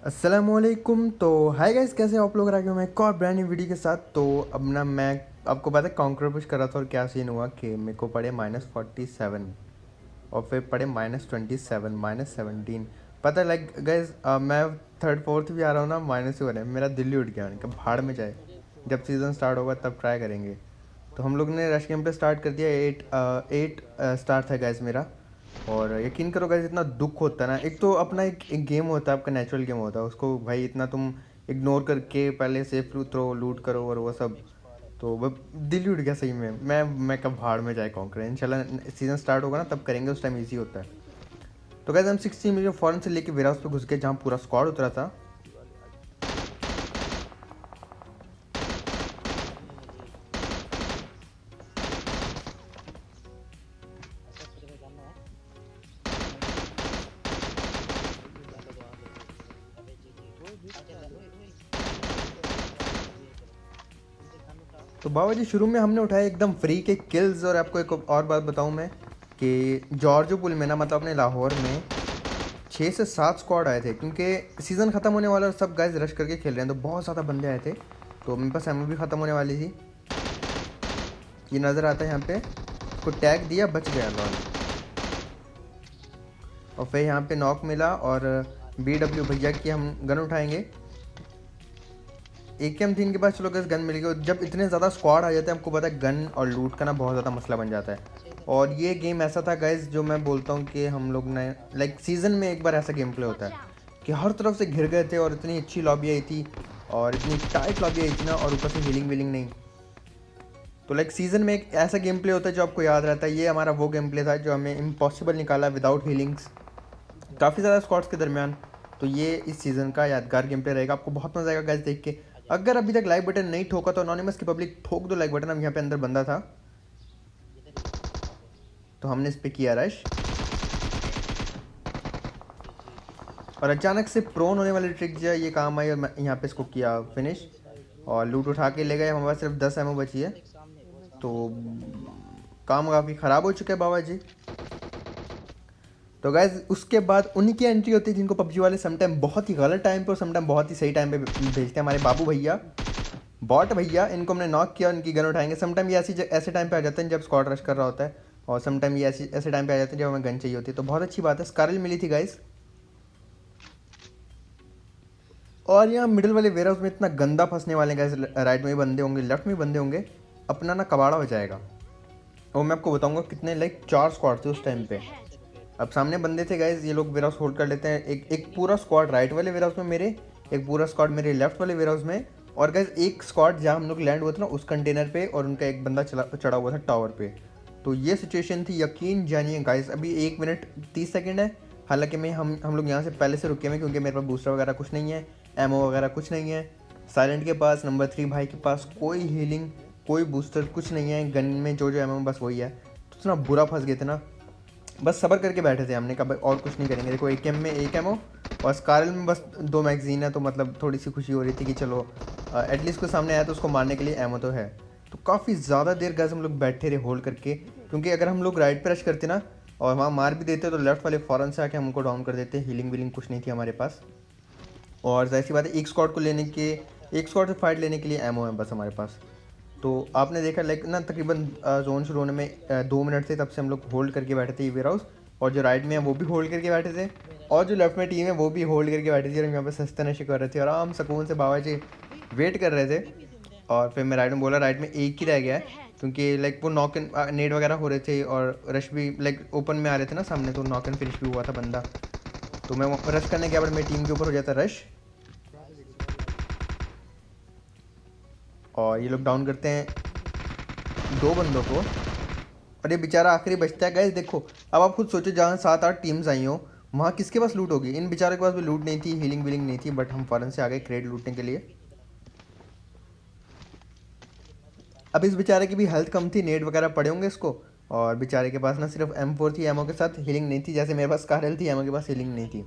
अस्सलामुअलैकुम। तो hi guys, कैसे हो आप लोग? आ गए मैं एक और ब्रांड न्यू वीडियो के साथ। तो अब ना मैं आपको पता है कॉन्कर पुश कर रहा था और क्या सीन हुआ कि मेरे को पड़े -47 और फिर पड़े -27 -17। पता है लाइक गाइस, मैं थर्ड फोर्थ भी आ रहा हूँ ना, माइनस ही हो रहा है। मेरा दिल ही उठ गया, मैंने कहा भाड़ में जाए। जब सीज़न स्टार्ट होगा तब ट्राई करेंगे। तो हम लोग ने रश गेम पे स्टार्ट कर दिया। 8 स्टार था गैस मेरा। और यकीन करो गैस, इतना दुख होता है ना। एक तो अपना एक गेम होता है, आपका नेचुरल गेम होता है, उसको भाई इतना तुम इग्नोर करके पहले सेफ थ्रो लूट करो और वो सब। तो वो दिल ही उठ गया सही में। मैं कब भाड़ में जाए कॉन्कर। इंशाल्लाह सीज़न स्टार्ट होगा ना तब करेंगे, उस टाइम ईजी होता है। तो गैस हम 16 मिलियन फ़ौरन से लेके वेराउस पे घुस गए जहाँ पूरा स्क्वाड उतरा था। तो बाबा जी, शुरू में हमने उठाए एकदम फ्री के किल्स। और आपको एक और बात बताऊं मैं कि जॉर्जो पुल में ना, मतलब अपने लाहौर में 6 से 7 स्क्वाड आए थे, क्योंकि सीज़न ख़त्म होने वाला और सब गाइस रश करके खेल रहे हैं। तो बहुत ज़्यादा बंदे आए थे। तो मेरे पास एमओ भी ख़त्म होने वाली थी। ये नज़र आता है यहाँ पे, को टैग दिया, बच गया लॉल। और फिर यहाँ पे नॉक मिला और BW भैया की हम गन उठाएंगे। AKM थी इनके पास, चलो गैस गन मिल गई। जब इतने ज़्यादा स्क्वाड आ जाते हैं, आपको पता है गन और लूट का ना बहुत ज़्यादा मसला बन जाता है। और ये गेम ऐसा था गैस, जो मैं बोलता हूँ कि हम लोग ने लाइक सीज़न में एक बार ऐसा गेम प्ले होता है कि हर तरफ से घिर गए थे और इतनी अच्छी लॉबी आई थी और इतनी टाइट लॉबी आई थी ना, और ऊपर से हीलिंग वीलिंग नहीं। तो लाइक सीज़न में एक ऐसा गेम प्ले होता है जो आपको याद रहता है। ये हमारा वो गेम प्ले था जो हमें इम्पॉसिबल निकाला विदाउट हीलिंग्स, काफ़ी ज़्यादा स्क्वाड्स के दरमियान। तो ये इस सीज़न का यादगार गेम प्ले रहेगा। आपको बहुत मज़ा आएगा गाइस देख के। अगर अभी तक लाइक बटन नहीं ठोका तो अनोनिमस की पब्लिक ठोक दो लाइक बटन। अब यहाँ पे अंदर बंदा था तो हमने इस पर किया रश, और अचानक से प्रोन होने वाली ट्रिक जो है ये काम आई, और मैं यहाँ पे इसको किया फिनिश और लूट उठा के ले गए। हमारे पास सिर्फ 10 एमओ बची है। तो काम काफ़ी ख़राब हो चुका है बाबा जी। तो गाइज उसके बाद उन्हीं की एंट्री होती है जिनको पबजी वाले समटाइम बहुत ही गलत टाइम पे और समटाइम बहुत ही सही टाइम पे भेजते हैं। हमारे बाबू भैया, बॉट भैया, इनको हमने नॉक किया, उनकी गन उठाएंगे। समटाइम ये ऐसे टाइम पे आ जाते हैं जब स्क्वाड रश कर रहा होता है, और समटाइम ये ऐसे टाइम पे आ जाते हैं जब हमें गन चाहिए होती है। तो बहुत अच्छी बात है, स्कारल मिली थी गाइज। और यहाँ मिडिल वाले वेयर हाउस में इतना गंदा फंसने वाले गाइज। राइट में भी बंदे होंगे, लेफ्ट में भी बंदे होंगे, अपना ना कबाड़ा हो जाएगा। और मैं आपको बताऊंगा कितने लाइक 4 स्क्वाड थे उस टाइम पे। अब सामने बंदे थे गाइज, ये लोग वेयर हाउस होल्ड कर लेते हैं। एक पूरा स्क्वाड राइट वाले वेयर हाउस में मेरे, एक पूरा स्क्वाड मेरे लेफ्ट वाले वेयर हाउस में, और गाइज एक स्क्वाड जहाँ हम लोग लैंड हुए थे ना उस कंटेनर पे, और उनका एक बंदा चढ़ा हुआ था टावर पे। तो ये सिचुएशन थी, यकीन जानिए गाइज। अभी 1 मिनट 30 सेकेंड है। हालांकि हम लोग यहाँ से पहले से रुके हुए क्योंकि मेरे पास बूस्टर वगैरह कुछ नहीं है, एमओ वगैरह कुछ नहीं है। साइलेंट के पास, नंबर 3 भाई के पास कोई हीलिंग, कोई बूस्टर कुछ नहीं है। गन में जो एमओ बस वही है। तो इतना बुरा फंस गए थे ना, बस सबर करके बैठे थे। हमने कहा और कुछ नहीं करेंगे। देखो AKM में 1 एमओ और स्कारल में बस 2 मैगजीन है। तो मतलब थोड़ी सी खुशी हो रही थी कि चलो एटलीस्ट कोई सामने आया तो उसको मारने के लिए एमओ तो है। तो काफ़ी ज़्यादा देर गैस हम लोग बैठे रहे होल्ड करके, क्योंकि अगर हम लोग राइट पे रश करते ना और वहाँ मार भी देते तो लेफ्ट वाले फ़ौरन से आके हमको डाउन कर देते। हीलिंग वीलिंग कुछ नहीं थी हमारे पास। और जाहिर सी बात है, एक स्क्वाड से फाइट लेने के लिए एमओ है बस हमारे पास। तो आपने देखा लाइक ना, तकरीबन जोन शुरू होने में 2 मिनट थे, तब से हम लोग होल्ड करके बैठे थे ये वेयर हाउस। और जो राइट में है वो भी होल्ड करके बैठे थे, और जो लेफ्ट में टीम है वो भी होल्ड करके बैठी थी। और हम यहाँ पे सस्ते नशे कर रहे थे, आराम सुकून से बाबा जी वेट कर रहे थे। और फिर मैं राइट में बोला राइट में एक ही रह गया है, क्योंकि लाइक वो नॉक एंड नेड वगैरह हो रहे थे और रश भी लाइक ओपन में आ रहे थे ना सामने, तो नॉक एंड फिनिश भी हुआ था बंदा। तो मैं रश करने गया, बट मेरी टीम के ऊपर हो जाता रश, और ये लोग डाउन करते हैं 2 बंदों को, और ये बेचारा आखिरी बचता है। गाइस देखो, अब आप खुद सोचो, जहाँ 7-8 टीम्स आई हो वहाँ किसके पास लूट होगी? इन बेचारों के पास भी लूट नहीं थी, हीलिंग वीलिंग नहीं थी, बट हम फ़ौरन से आ गए क्रेड लूटने के लिए। अब इस बेचारे की भी हेल्थ कम थी, नेट वगैरह पड़े होंगे इसको, और बेचारे के पास ना सिर्फ M4 थी, एमओ के साथ हीलिंग नहीं थी। जैसे मेरे पास कारल थी, एमओ के पास हीलिंग नहीं थी।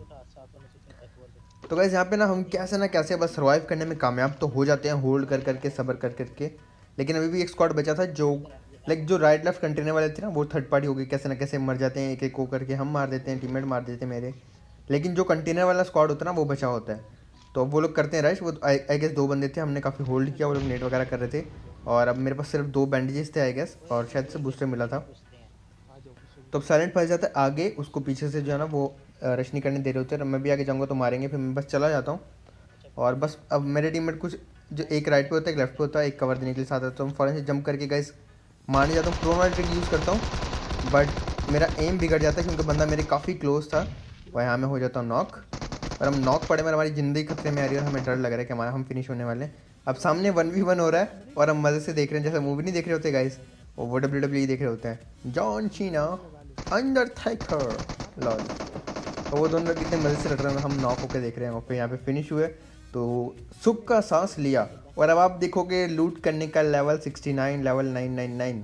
तो गाइस यहाँ पे ना हम कैसे ना कैसे बस सर्वाइव करने में कामयाब तो हो जाते हैं, होल्ड कर करके, सबर कर करके। लेकिन अभी भी एक स्क्वाड बचा था जो लाइक जो राइट लेफ्ट कंटेनर वाले थे ना, वो थर्ड पार्टी हो गई। कैसे ना कैसे मर जाते हैं, एक एक को करके हम मार देते हैं, टीममेट मार देते हैं मेरे। लेकिन जो कंटेनर वाला स्क्वाड होता है ना वो बचा होता है। तो वो लोग करते हैं रश। वो आई गेस 2 बंदे थे, हमने काफ़ी होल्ड किया, वो लोग नेट वगैरह कर रहे थे। और अब मेरे पास सिर्फ 2 बैंडेजेस थे आई गेस, और शायद से बूस्टर मिला था। तो अब साइलेंट फंस जाता है आगे, उसको पीछे से जो है ना वो रश नहीं करने दे रहे होते हैं। मैं भी आगे जाऊँगा तो मारेंगे, फिर मैं बस चला जाता हूँ। और बस अब मेरे टीममेट कुछ जो एक राइट पे होता है, एक लेफ्ट पे होता है, एक कवर देने के लिए साथ आता है। तो मैं फ़ौरन से जंप करके गाइस मारने जाता हूँ, प्रोन वाली ट्रिक यूज़ करता हूँ, बट मेरा एम बिगड़ जाता है क्योंकि बंदा मेरे काफ़ी क्लोज था। और यहाँ मैं हो जाता हूँ नॉक, और हम नॉक पड़े में हमारी ज़िंदगी खतरे में आ रही है और हमें डर लग रहा है कि हमारा हम फिनिश होने वाले हैं। अब सामने 1v1 हो रहा है और हम मज़े से देख रहे हैं, जैसे मूवी नहीं देख रहे होते गाइस, वो WWE देख रहे होते हैं, जॉन सीना अंडरटेकर लॉल। तो वो दोनों लोग कितने मज़े से लड़ रहे हैं, हम नॉक होकर देख रहे हैं, और फिर यहाँ पे फिनिश हुए तो सुख का सांस लिया। और अब आप देखोगे लूट करने का लेवल 69, लेवल 999।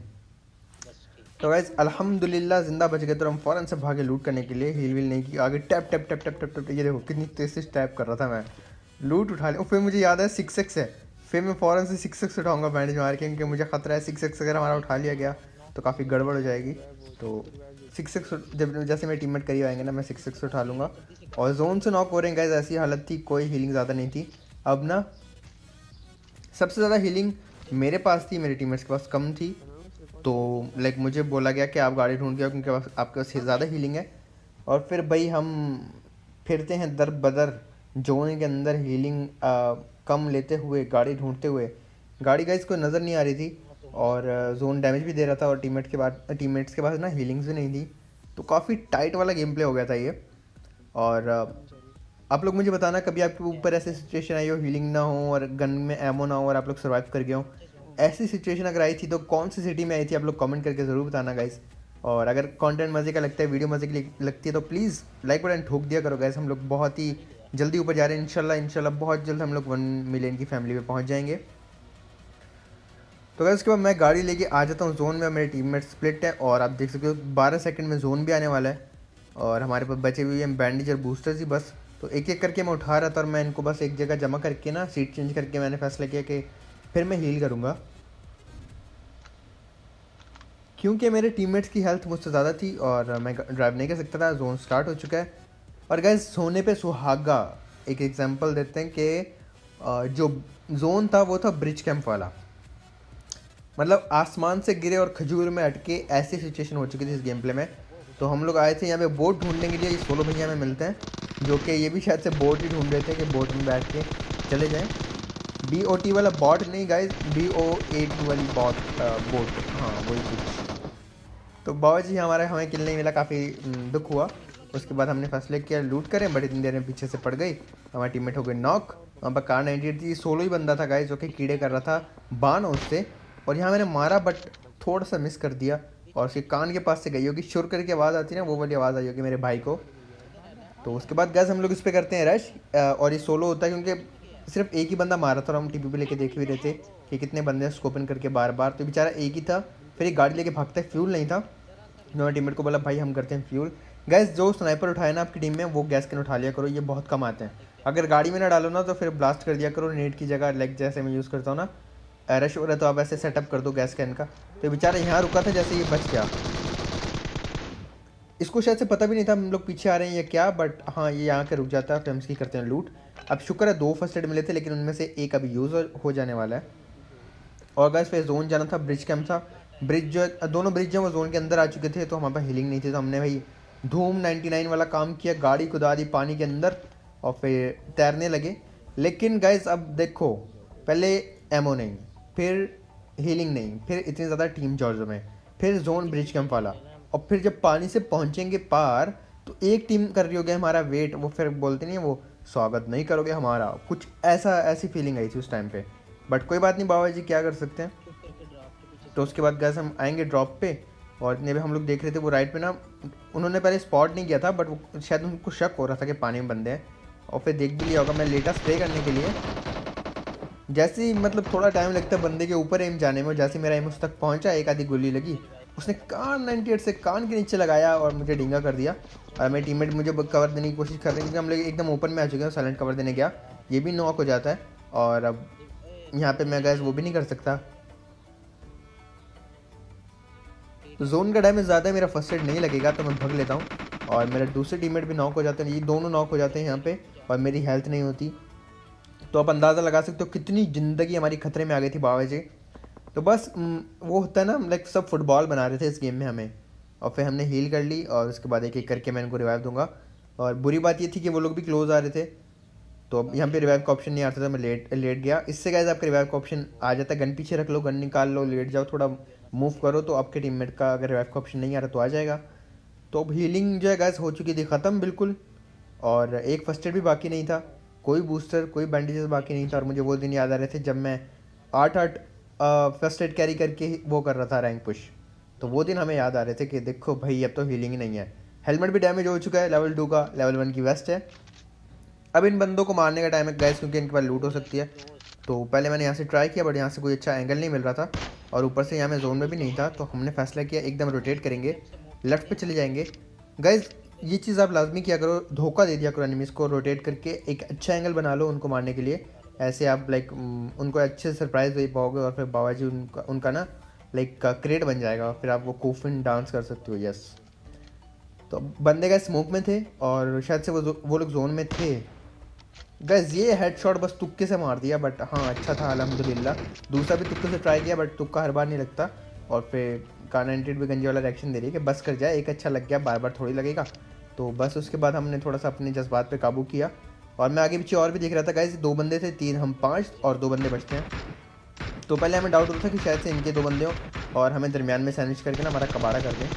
तो गाइस अल्हम्दुलिल्लाह ज़िंदा बच गए। तो हम फ़ौरन से भागे लूट करने के लिए, हील वील नहीं की, आगे tap tap tap tap tap tap. ये देखो कितनी तेज़ से टैप कर रहा था मैं, लूट उठा लिया। और फिर मुझे याद है 6x है, फिर मैं फ़ौरन से 6x उठाऊँगा बैंडेज मार के, क्योंकि मुझे ख़तरा है 6x अगर हमारा उठा लिया गया तो काफ़ी गड़बड़ हो जाएगी। तो 6x जब जैसे मेरे टीममेट करीब आएंगे ना, मैं 6x उठा लूँगा। और जोन से नॉक हो रहे हैं गाइस, ऐसी हालत थी, कोई हीलिंग ज़्यादा नहीं थी। अब ना सबसे ज़्यादा हीलिंग मेरे पास थी, मेरे टीममेट्स के पास कम थी। तो लाइक मुझे बोला गया कि आप गाड़ी ढूंढ के आओ क्योंकि आपके पास ज़्यादा हीलिंग है। और फिर भाई हम फिरते हैं दर बदर जोन के अंदर, हीलिंग कम लेते हुए, गाड़ी ढूंढते हुए। गाड़ी गाइस कोई नज़र नहीं आ रही थी, और जोन डैमेज भी दे रहा था, और टीममेट्स के पास ना हीलिंग्स भी नहीं थी। तो काफ़ी टाइट वाला गेम प्ले हो गया था ये। और आप लोग मुझे बताना कभी आपके ऊपर ऐसी सिचुएशन आई हो, हीलिंग ना हो और गन में एमो ना हो और आप लोग सर्वाइव कर गए हो। ऐसी सिचुएशन अगर आई थी तो कौन सी सिटी में आई थी, आप लोग कमेंट करके ज़रूर बताना गाइस। और अगर कंटेंट मज़े का लगता है, वीडियो मज़े की लगती है, तो प्लीज़ लाइक बटन ठोक दिया करो गाइस। हम लोग बहुत ही जल्दी ऊपर जा रहे हैं, इंशाल्लाह बहुत जल्द हम लोग 1 मिलियन की फैमिली में पहुँच जाएंगे। तो गाइस उसके बाद मैं गाड़ी लेके आ जाता हूँ जोन में, मेरे टीममेट स्प्लिट है, और आप देख सकते हो 12 सेकंड में जोन भी आने वाला है। और हमारे पास बचे हुए हैं बैंडेज और बूस्टर्स ही बस। तो एक एक करके मैं उठा रहा था, और मैं इनको बस एक जगह जमा करके ना सीट चेंज करके मैंने फैसला किया कि फिर मैं हील करूँगा, क्योंकि मेरे टीममेट्स की हेल्थ मुझसे ज़्यादा थी और मैं ड्राइव नहीं कर सकता था। जोन स्टार्ट हो चुका है, और गाइस सोने पे सुहागा एक एग्जांपल देते हैं कि जो जोन था वो था ब्रिज कैंप वाला, मतलब आसमान से गिरे और खजूर में अटके, ऐसी सिचुएशन हो चुकी थी इस गेम प्ले में। तो हम लोग आए थे यहाँ पे बोट ढूंढने के लिए, ये सोलो भैया में मिलते हैं, जो कि ये भी शायद से बोट ही ढूंढ रहे थे कि बोट में बैठ के चले जाएं। BOT वाला बॉट नहीं गाइस, BOAT वाली बोट, हाँ वही कुछ। तो बाबा जी हमें किल नहीं मिला, काफ़ी दुख हुआ। उसके बाद हमने फैसले किया लूट करें, बट इतनी देर में पीछे से पड़ गई, हमारे टीममेट हो गए नॉक। वहाँ पर कार 98 थी, सोलो ही बंदा था गाइस जो कि कीड़े कर रहा था बान उससे, और यहाँ मैंने मारा बट थोड़ा सा मिस कर दिया, और उसके कान के पास से गई होगी, शुर करके आवाज़ आती है ना, वो वाली आवाज़ आई होगी मेरे भाई को। तो उसके बाद गैस हम लोग इस पर करते हैं रश, और ये सोलो होता है क्योंकि सिर्फ एक ही बंदा मारा था, और हम टीवी पे लेके देख भी रहे थे कि कितने बंदे स्कोपन करके बार बार। तो बेचारा एक ही था, फिर एक गाड़ी लेके भागता है, फ्यूल नहीं था। उन्होंने टीममेट को बोला भाई हम करते हैं फ्यूल। गैस जो स्नाइपर उठाए ना आपकी टीम में, वो गैस कैन उठा लिया करो, ये बहुत कम आते हैं। अगर गाड़ी में ना डालो ना तो फिर ब्लास्ट कर दिया करो नेट की जगह, लाइक जैसे मैं यूज़ करता हूँ ना, रश हो रहा है तो आप ऐसे सेटअप कर दो गैस कैन का। तो बेचारा यहाँ रुका था, जैसे ये बच गया। इसको शायद से पता भी नहीं था हम लोग पीछे आ रहे हैं या क्या, बट हाँ ये यहाँ के रुक जाता है, फिर हम इसकी करते हैं लूट। अब शुक्र है 2 फर्स्ट एड मिले थे, लेकिन उनमें से एक अभी यूज़ हो जाने वाला है। और गैस फिर जोन जाना था, ब्रिज कैंप था। ब्रिज जो दोनों ब्रिज जो वो जोन के अंदर आ चुके थे, तो हमारे पास हीलिंग नहीं थी, तो हमने भाई धूम 99 वाला काम किया, गाड़ी कुदा दी पानी के अंदर और फिर तैरने लगे। लेकिन गाइस अब देखो, पहले एमओ नहीं, फिर हीलिंग नहीं, फिर इतनी ज़्यादा टीम जॉर्ज में, फिर जोन ब्रिज कैंप वाला, और फिर जब पानी से पहुंचेंगे पार तो एक टीम कर रही होगी हमारा वेट, वो फिर बोलते नहीं है वो स्वागत नहीं करोगे हमारा, कुछ ऐसी फीलिंग आई थी उस टाइम पे। बट कोई बात नहीं बाबा जी, क्या कर सकते हैं। तो उसके बाद गैस हम आएंगे ड्रॉप पे, और इतने भी हम लोग देख रहे थे वो राइट पे ना, उन्होंने पहले स्पॉट नहीं किया था, बट वो शायद उनको शक हो रहा था कि पानी में बंदे हैं, और फिर देख भी लिया होगा। मैं लेटा स्प्रे करने के लिए, जैसे ही मतलब थोड़ा टाइम लगता है बंदे के ऊपर एम जाने में, जैसे मेरा एम उस तक पहुंचा, एक आधी गोली लगी, उसने कान 98 से कान के नीचे लगाया और मुझे डिंगा कर दिया। और मेरे टीममेट मुझे कवर देने की कोशिश कर रहे हैं, क्योंकि हम लोग एकदम ओपन में आ चुके हैं, साइलेंट कवर देने गया, ये भी नॉक हो जाता है, और अब यहाँ पे मैं गैस वो भी नहीं कर सकता। तो जोन का डैमेज ज़्यादा है, मेरा फर्स्ट एड नहीं लगेगा, तो मैं भाग लेता हूँ, और मेरा दूसरे टीममेट भी नॉक हो जाते हैं, ये दोनों नॉक हो जाते हैं यहाँ पे, और मेरी हेल्थ नहीं होती। तो आप अंदाज़ा लगा सकते हो कितनी ज़िंदगी हमारी खतरे में आ गई थी बाबा जी। तो बस वो होता है ना, लाइक सब फुटबॉल बना रहे थे इस गेम में हमें, और फिर हमने हील कर ली और उसके बाद एक एक करके मैं इनको रिवाइव दूंगा। और बुरी बात ये थी कि वो लोग भी क्लोज आ रहे थे, तो अब यहाँ पे रिवाइव का ऑप्शन नहीं आता था, मैं लेट लेट गया। इससे गाइस आपका रिवाइव का ऑप्शन आ जाता है, गन पीछे रख लो, गन निकाल लो, लेट जाओ, थोड़ा मूव करो, तो आपके टीममेट का अगर रिवाइव का ऑप्शन नहीं आ रहा तो आ जाएगा। तो अब हीलिंग जो है गाइस हो चुकी थी ख़त्म बिल्कुल, और एक फर्स्ट एड भी बाकी नहीं था, कोई बूस्टर कोई बैंडेजेस बाकी नहीं था। और मुझे वो दिन याद आ रहे थे जब मैं 8-8 फर्स्ट एड कैरी करके वो कर रहा था रैंक पुश। तो वो दिन हमें याद आ रहे थे कि देखो भाई अब तो हीलिंग ही नहीं है। हेलमेट भी डैमेज हो चुका है, लेवल 2 का, लेवल 1 की वेस्ट है। अब इन बंदों को मारने का टाइम है गैस, क्योंकि इनके पास लूट हो सकती है। तो पहले मैंने यहाँ से ट्राई किया, बट यहाँ से कोई अच्छा एंगल नहीं मिल रहा था, और ऊपर से यहाँ में जोन में भी नहीं था। तो हमने फैसला किया एकदम रोटेट करेंगे, लेफ्ट पे चले जाएंगे। गैस ये चीज़ आप लाजमी किया करो, धोखा दे दिया करो एनिमीज़ को, रोटेट करके एक अच्छा एंगल बना लो उनको मारने के लिए। ऐसे आप लाइक उनको अच्छे से सरप्राइज दे पाओगे, और फिर बाबा जी उनका ना लाइक क्रेड बन जाएगा, फिर आप वो कोफिन डांस कर सकते हो। यस, तो बंदे का स्मोक में थे और शायद से वो लोग जोन में थे। गैस ये हेडशॉट बस तुक्के से मार दिया, बट हाँ अच्छा था अल्हम्दुलिल्लाह। दूसरा भी तुक्के से ट्राई किया, बट तुक्का हर बार नहीं लगता। और फिर Kar98 भी गंजे वाला रिएक्शन दे रही है कि बस कर जाए, एक अच्छा लग गया, बार बार थोड़ी लगेगा। तो बस उसके बाद हमने थोड़ा सा अपने जज्बात पे काबू किया, और मैं आगे पीछे और भी देख रहा था गाइस, 2 बंदे थे, 3 हम 5 और 2 बंदे बचते हैं। तो पहले हमें डाउट होता था कि शायद से इनके 2 बंदे हों और हमें दरमियान में सैंडविच करके ना हमारा कबाड़ा कर दें।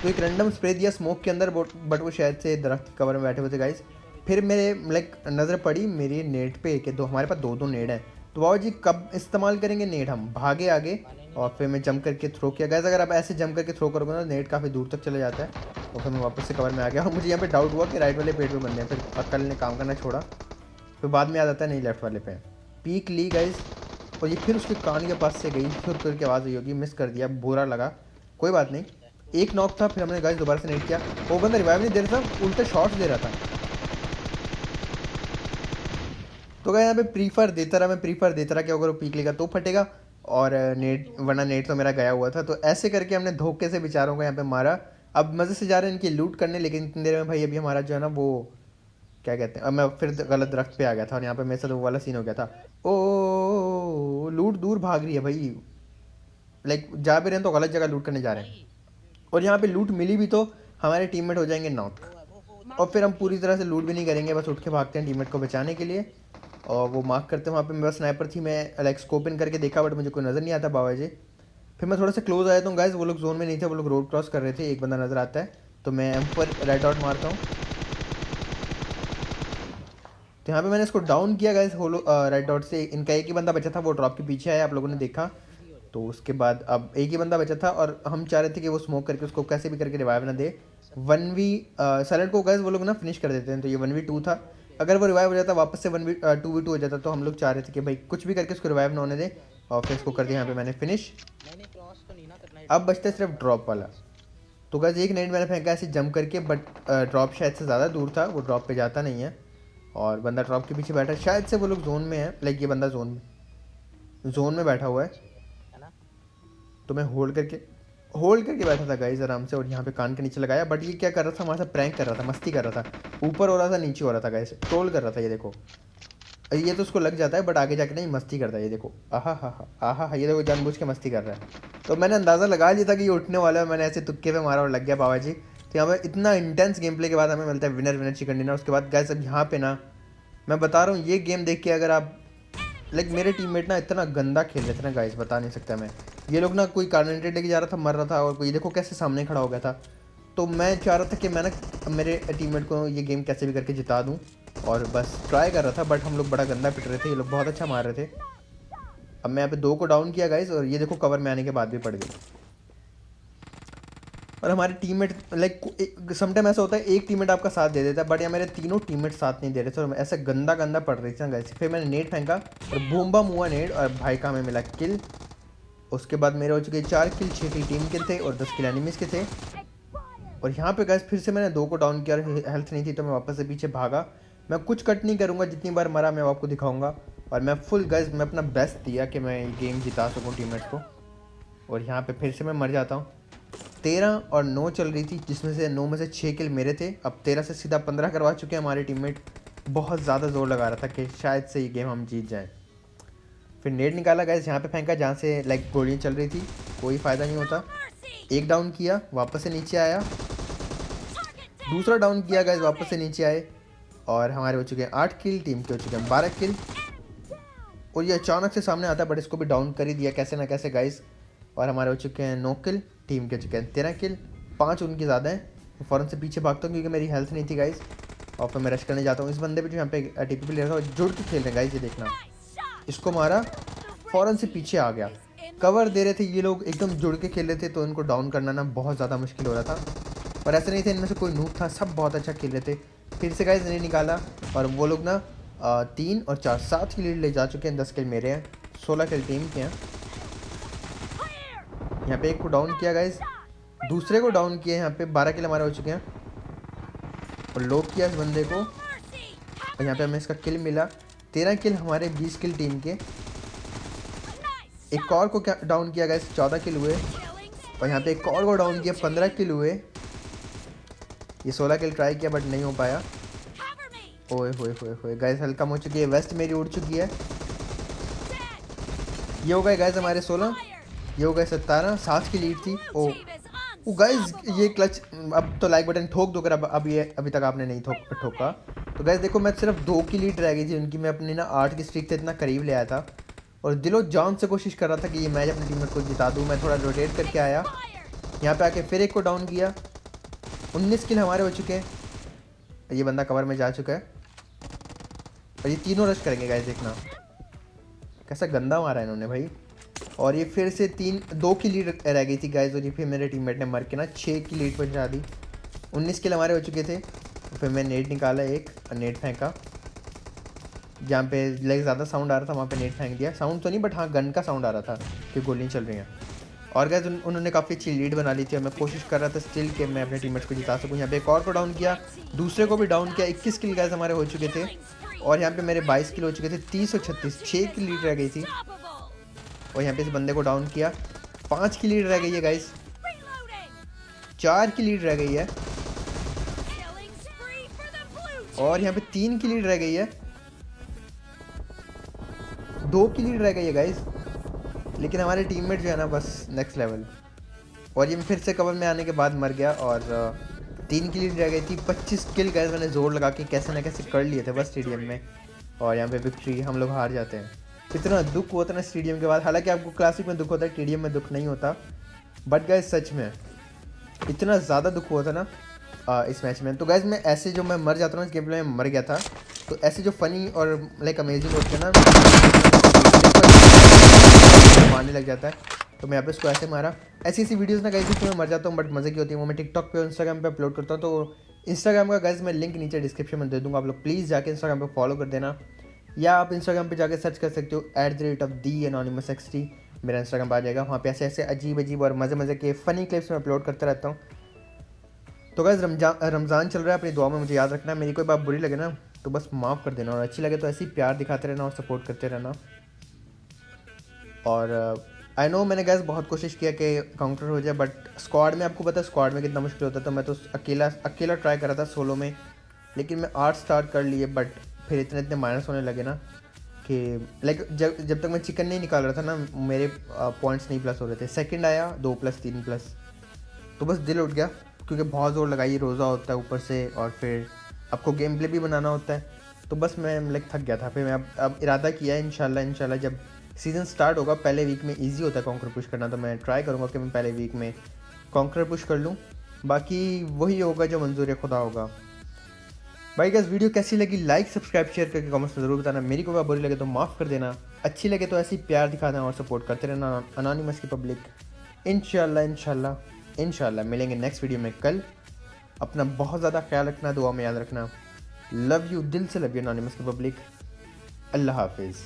तो एक रैंडम स्प्रे दिया स्मोक के अंदर, बट वो शायद से दरख्त के कवर में बैठे हुए थे गाइस। फिर मेरे लाइक नज़र पड़ी मेरी नेट पे कि हमारे पास 2-2 नेट हैं। तो बाबा जी कब इस्तेमाल करेंगे नेट, हम भागे आगे, और फिर मैं जंप करके थ्रो किया। गाइस अगर आप ऐसे जंप करके थ्रो करोगे ना, नेट काफ़ी दूर तक चले जाता है। और फिर मैं वापस से कवर में आ गया, और मुझे यहाँ पे डाउट हुआ कि राइट वाले पेट पे बंदे हैं। फिर अक्ल ने काम करना छोड़ा, फिर बाद में याद आता है नहीं लेफ्ट वाले पे। पीक ली गाइस, और ये फिर उसके कान के पास से गई, फिर करके आवाज़ आई होगी, मिस कर दिया, बुरा लगा, कोई बात नहीं। एक नॉक था, फिर हमने गाइस दोबारा से नेट किया, वो बंदा रिवाइव नहीं दे रहा था, उल्टा शॉट्स दे रहा था। तो गाइस यहाँ पे प्रीफर देता रहा कि अगर वो पीक लेगा तो फटेगा, और नेट, वरना नेट तो मेरा गया हुआ था। तो ऐसे करके हमने धोखे से बेचारों को यहाँ पे मारा। अब मज़े से जा रहे हैं इनकी लूट करने, लेकिन इतनी देर में भाई अभी हमारा जो है ना वो क्या कहते हैं, अब मैं फिर गलत दरख्त पे आ गया था, और यहाँ पे मेरे साथ वो वाला सीन हो गया था। ओ लूट दूर भाग रही है भाई, लाइक जा भी रहे हैं तो गलत जगह लूट करने जा रहे हैं, और यहाँ पे लूट मिली भी तो हमारे टीममेट हो जाएंगे नॉक, और फिर हम पूरी तरह से लूट भी नहीं करेंगे, बस उठ के भागते हैं टीममेट को बचाने के लिए। और वो मार्क करते हैं, वहाँ पे मेरे पास स्नाइपर थी, मैं लाइक स्कोप इन करके देखा, बट मुझे कोई नज़र नहीं आता बाबा जी। फिर मैं थोड़ा सा क्लोज आया तो गाइस वो लोग जोन में नहीं थे, वो लोग रोड क्रॉस कर रहे थे, एक बंदा नज़र आता है, तो मैं एम पर रेड डॉट मारता हूँ। तो यहाँ पे मैंने इसको डाउन किया गाइस, होलो रेड डॉट से। इनका एक ही बंदा बचा था, वो ड्रॉप के पीछे आया, आप लोगों ने देखा। तो उसके बाद अब एक ही बंदा बचा था, और हम चाह रहे थे कि वो स्मोक करके उसको कैसे भी करके रिवाइव ना दे। 1v सैलेंट को गाइस वो लोग ना फिनिश कर देते हैं, तो ये 1v2 था। अगर वो रिवाइव हो जाता वापस से 2v2 हो जाता, तो हम लोग चाह रहे थे कि भाई कुछ भी करके उसको रिवाइव ना होने दे, और फिर इसको कर दिया यहाँ पे मैंने फिनिश। अब बचता है सिर्फ ड्रॉप वाला। तो गाइस एक नेट मैंने फेंका ऐसे जंप करके, बट ड्रॉप शायद से ज़्यादा दूर था, वो ड्रॉप पे जाता नहीं है, और बंदा ड्रॉप के पीछे बैठा है, शायद से वो लोग जोन में है, लाइक ये बंदा जोन में बैठा हुआ है। तो मैं होल्ड करके बैठा था गाइस आराम से, और यहाँ पे कान के नीचे लगाया। बट ये क्या कर रहा था, हमारे साथ प्रैंक कर रहा था, मस्ती कर रहा था, ऊपर हो रहा था नीचे हो रहा था गाइस, ट्रोल कर रहा था। ये देखो, ये तो उसको लग जाता है, बट आगे जाके नहीं मस्ती करता है। ये देखो, आहा, ये देखो जानबूझ के मस्ती कर रहा है। तो मैंने अंदाज़ा लगा लिया था कि ये उठने वाला है, मैंने ऐसे तुक्के पे मारा और लग गया बाबा जी। तो यहाँ पे इतना इंटेंस गेम प्ले के बाद हमें मिलता है विनर चिकन डिनर। उसके बाद गाइस अब यहाँ पे ना मैं बता रहा हूँ, ये गेम देख के अगर आप लाइक मेरे टीममेट ना इतना गंदा खेल रहे थे ना गाइस, बता नहीं सकता मैं। ये लोग ना कोई Kar98 लेके जा रहा था, मर रहा था, और कोई देखो कैसे सामने खड़ा हो गया था। तो मैं चाह रहा था कि मैं ना मेरे टीममेट को ये गेम कैसे भी करके जिता दूं, और बस ट्राई कर रहा था। बट हम लोग बड़ा गंदा पिट रहे थे, ये लोग बहुत अच्छा मार रहे थे। अब मैं यहाँ पे 2 को डाउन किया गाइस, और ये देखो कवर में आने के बाद भी पड़ गई। और हमारे टीममेट लाइक समटाइम ऐसा होता है एक टीममेट आपका साथ दे देता है, बट यहाँ मेरे तीनों टीममेट साथ नहीं दे रहे थे, और ऐसे गंदा पड़ रही थी ना गाइस। फिर मैंने नेट फेंका और बूम बम हुआ नेट, और भाई का हमें मिला किल। उसके बाद मेरे हो चुके 4 किल, 6 किल टीम के थे और 10 किल एनिमीज़ के थे। और यहाँ पे गाइस फिर से मैंने 2 को डाउन किया, हेल्थ नहीं थी, तो मैं वापस से पीछे भागा। मैं कुछ कट नहीं करूँगा, जितनी बार मरा मैं आपको दिखाऊंगा। और मैं फुल गाइस मैं अपना बेस्ट दिया कि मैं ये गेम जिता सकूँ टीममेट्स को। और यहाँ पे फिर से मैं मर जाता हूँ। 13 और 9 चल रही थी, जिसमें से 9 में से 6 किल मेरे थे। अब 13 से सीधा 15 करवा चुके हैं हमारे टीममेट। बहुत ज़्यादा जोर लगा रहा था कि शायद से ये गेम हम जीत जाएं। फिर नेट निकाला गाइस, यहाँ पे फेंका जहाँ से लाइक गोलियाँ चल रही थी, कोई फ़ायदा नहीं होता। एक डाउन किया, वापस से नीचे आया, दूसरा डाउन किया गाइस, वापस से नीचे आए, और हमारे हो चुके हैं 8 किल, टीम के हो चुके हैं 12 किल। और ये अचानक से सामने आता है, बट इसको भी डाउन कर ही दिया कैसे ना कैसे गाइस, और हमारे हो चुके हैं 9 किल, टीम के हो चुके हैं 13 किल, 5 उनकी ज़्यादा हैं। फ़ौरन से पीछे भागता हूँ क्योंकि मेरी हेल्थ नहीं थी गाइस, और फिर मैं रश करने जाता हूँ। इस बंदे पे जो यहाँ पे टीपी प्लेयर था जुड़ के खेल रहे हैं गाइस, ये देखना, इसको मारा, फ़ौरन से पीछे आ गया, कवर दे रहे थे ये लोग, एकदम जुड़ के खेल रहे थे, तो इनको डाउन करना ना बहुत ज़्यादा मुश्किल हो रहा था। और ऐसा नहीं था इनमें से कोई नूब था, सब बहुत अच्छा खेल रहे थे। फिर से गाइस नहीं निकाला, और वो लोग ना 3 और 4 7 की लीड ले जा चुके हैं। 10 किल मेरे हैं, 16 किल टीम के हैं। यहाँ पे एक को डाउन किया गाइस, दूसरे को डाउन किया, यहाँ पे 12 किल हमारे हो चुके हैं, और लॉक किया इस बंदे को, और यहाँ पे हमें इसका किल मिला। 13 किल हमारे, 20 किल टीम के। एक और को डाउन किया गाइस, 14 किल हुए, और यहाँ पे एक और को डाउन किया, 15 किल हुए। ये 16 किल ट्राई किया बट नहीं हो पाया। ओए होए होए होए गाइस, हल्का हो चुकी है, वेस्ट मेरी उड़ चुकी है। ये हो गए गाइस हमारे 16, ये हो गए 17, 7 की लीड थी। ओ गाइस, ये क्लच, अब तो लाइक बटन ठोक दो, अब अभी तक आपने नहीं ठोका। तो गाइस देखो, मैं सिर्फ 2 की लीड रह गई थी उनकी, मैं अपनी ना 8 की स्ट्रीक से इतना करीब ले आया था, और दिलो जान से कोशिश कर रहा था कि ये मैच अपनी टीम को जिता दूँ। मैं थोड़ा रोटेट करके आया, यहाँ पे आके फिर एक को डाउन किया। 19 किल हमारे हो चुके हैं, ये बंदा कवर में जा चुका है, और ये तीनों रश करेंगे गाइस, देखना कैसा गंदा मारा है इन्होंने भाई। और ये फिर से 2 की लीड रह गई थी गाइस, और ये फिर मेरे टीममेट ने मर के ना 6 की लीड पहुंचा दी। 19 किल हमारे हो चुके थे, फिर मैं नेट निकाला एक, और नेट फेंका, जहाँ पे लाइक ज़्यादा साउंड आ रहा था वहाँ पे नेट फेंक दिया। साउंड तो नहीं, बट हाँ गन का साउंड आ रहा था कि गोलियाँ चल रही हैं। और गाइस उन्होंने काफ़ी अच्छी लीड बना ली थी, और मैं कोशिश कर रहा था स्टिल कि मैं अपने टीममेट्स को जिता सकूँ। यहाँ पे एक और को डाउन किया, दूसरे को भी डाउन किया। 21 किल गाइस हमारे हो चुके थे, और यहाँ पे मेरे 22 किल हो चुके थे। 30 और 36, 6 की लीड रह गई थी, और यहाँ पे इस बंदे को डाउन किया। 5 की लीड रह गई है गाइस, 4 की लीड रह गई है, और यहाँ पे 3 की लीड रह गई है, 2 की लीड रह गई है गाइस। लेकिन हमारे टीममेट जो है ना बस नेक्स्ट लेवल, और ये फिर से कवर में आने के बाद मर गया, और 3 की लीड रह गई थी। 25 किल गाइस मैंने जोर लगा के कैसे ना कैसे कर लिए थे बस स्टेडियम में, और यहाँ पे विक्ट्री, हम लोग हार जाते हैं। इतना दुख होता है ना स्टेडियम के बाद, हालांकि आपको क्लासिक में दुख होता है, टीडीएम में दुख नहीं होता, बट गाइस सच में इतना ज़्यादा दुख हुआ था ना इस मैच में। तो गाइस मैं ऐसे जो मैं मर जाता हूँ इस गेम प्ले में मर गया था, तो ऐसे जो फनी और लाइक अमेजिंग होते हैं ना, मारने लग जाता है। तो मैं यहाँ पे इसको ऐसे मारा। ऐसी वीडियोस ना गाइस मैं मर जाता हूँ, बट मज़े की होती है, वो मैं टिकटॉक पे और इंस्टाग्राम पे अपलोड करता हूँ। तो इंस्टाग्राम का गाइस मैं लिंक नीचे डिस्क्रिप्शन में दे दूँगा, आप लोग प्लीज़ जाके इंस्टाग्राम पे फॉलो कर देना, या आप इंस्टाग्राम पे जाके सर्च कर सकते हो @theanonymousxt, मेरा इंस्टाग्राम आ जाएगा। वहाँ पे ऐसे ऐसे अजीब और मज़े के फ़नी क्लिप्स में अपलोड करता रहता हूँ। तो गाइस रमज़ान चल रहा है, अपनी दुआ में मुझे याद रखना है। मेरी कोई बात बुरी लगे ना तो बस माफ़ कर देना, और अच्छी लगे तो ऐसे ही प्यार दिखाते रहना और सपोर्ट करते रहना। और आई नो मैंने गाइस बहुत कोशिश किया कि काउंटर हो जाए, बट स्क्वाड में आपको पता है स्क्वाड में कितना मुश्किल होता है, तो मैं तो अकेला ट्राई कर रहा था सोलो में। लेकिन मैं 8 स्टार कर लिए, बट फिर इतने माइनस होने लगे ना कि लाइक जब तक मैं चिकन नहीं निकाल रहा था ना, मेरे पॉइंट्स नहीं प्लस हो रहे थे। सेकंड आया 2+, 3+, तो बस दिल उठ गया, क्योंकि बहुत ज़ोर लगाई, रोज़ा होता है ऊपर से, और फिर आपको गेम प्ले भी बनाना होता है। तो बस मैं लाइक थक गया था। फिर मैं अब इरादा किया है इंशाल्लाह जब सीज़न स्टार्ट होगा, पहले वीक में ईजी होता है कॉन्कर पुश करना, तो मैं ट्राई करूँगा कि मैं पहले वीक में कॉन्कर पुश कर लूँ। बाकी वही होगा जो मंजूर खुदा होगा। भाई गाइस वीडियो कैसी लगी, लाइक सब्सक्राइब शेयर करके कमेंट्स में ज़रूर बताना। मेरी को बुरी लगे तो माफ़ कर देना, अच्छी लगे तो ऐसे ही प्यार दिखा देना और सपोर्ट करते रहना अनोनिमस की पब्लिक। इंशाल्लाह मिलेंगे नेक्स्ट वीडियो में कल। अपना बहुत ज़्यादा ख्याल रखना, दुआ में याद रखना। लव यू, दिल से लव यू अनोनिमस की पब्लिक। अल्लाह हाफिज़।